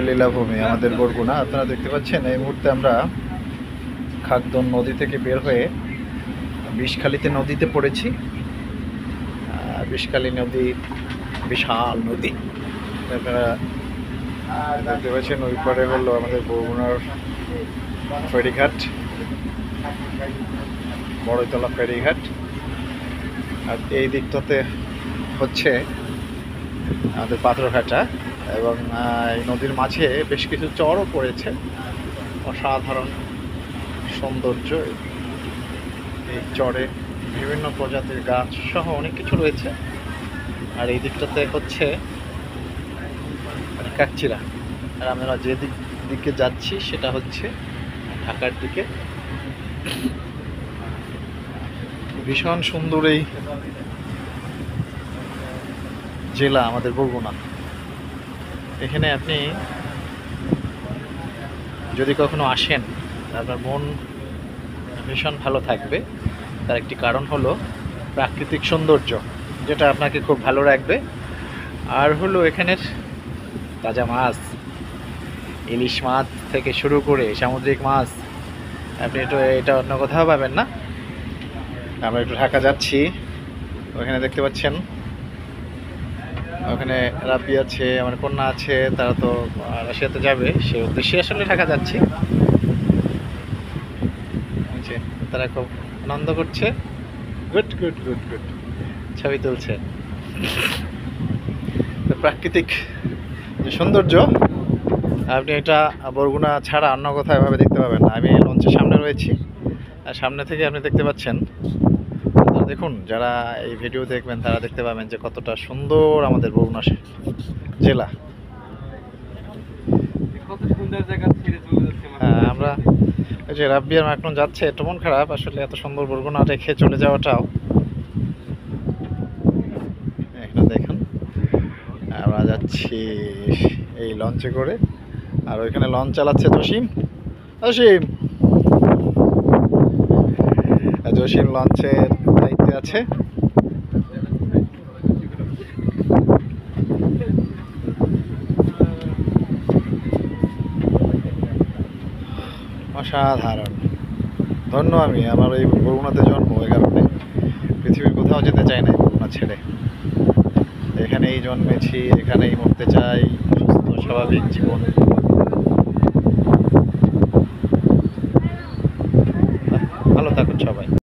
লীলাভূমি আমাদের বরগুনা। আপনারা দেখতে পাচ্ছেন এই মুহূর্তে আমরা খাগদন নদী থেকে বের হয়ে বিষখালীতে নদীতে পড়েছি। বিষখালী নদী বিশাল নদী, আপনারা দেখতে পাচ্ছেন। ওই পারে হলো আমাদের বরগুনার ফেরিঘাট, বড়ইতলা ফেরিঘাট। আর এই দিকটাতে হচ্ছে আমাদের পাথরঘাটা, এবং এই নদীর মাঝে বেশ কিছু চরও পড়েছে। অসাধারণ সৌন্দর্য এই চরে, বিভিন্ন প্রজাতির গাছ সহ অনেক কিছু রয়েছে। আর এই দিকটাতে হচ্ছে কাকচিড়া। আর আমরা যে দিকে যাচ্ছি সেটা হচ্ছে ঢাকার দিকে। ভীষণ সুন্দর এই জেলা আমাদের বরগুনা। এখানে আপনি যদি কখনো আসেন, আপনার মন ভীষণ ভালো থাকবে। তার একটি কারণ হলো প্রাকৃতিক সৌন্দর্য, যেটা আপনাকে খুব ভালো রাখবে। আর হলো এখানের তাজা মাছ, ইলিশ মাছ থেকে শুরু করে সামুদ্রিক মাছ, আপনি এটা অন্য কোথাও পাবেন না। আমরা একটু ঢাকা যাচ্ছি, ওখানে দেখতে পাচ্ছেন ওখানে রাব্বি আছে, আমার কন্যা আছে, তারা তো রাশিয়াতে যাবে, সে উদ্দেশ্যে আসলে ঢাকা যাচ্ছি। তারা খুব আনন্দ করছে, গুড গুড গুড গুড, ছবি তুলছে। প্রাকৃতিক যে সৌন্দর্য, আপনি এটা বরগুনা ছাড়া অন্য কোথাও এভাবে দেখতে পাবেন না। আমি লঞ্চের সামনে রয়েছি, আর সামনে থেকে আপনি দেখতে পাচ্ছেন, দেখুন যারা এই ভিডিও দেখবেন তারা দেখতে পাবেন যে কতটা সুন্দর আমাদের বরগুনা জেলা। হ্যাঁ, আমরা এই যে রাব্বি আর এখন যাচ্ছে, একটু মন খারাপ আসলে, এত সুন্দর বরগুনা রেখে চলে যাওয়াটাও। এখানে দেখুন আমরা যাচ্ছি এই লঞ্চে করে, আর ওইখানে লঞ্চ চালাচ্ছে জসিম। জসিম লঞ্চের দায়িত্বে আছে। অসাধারণ, ধন্য আমি, আমার এই বরগুনাতে জন্ম, এই কারণে পৃথিবীর কোথাও যেতে চাই না বরগুনা ছেড়ে। এখানেই জন্মেছি, এখানেই মরতে চাই, সুস্থ স্বাভাবিক জীবন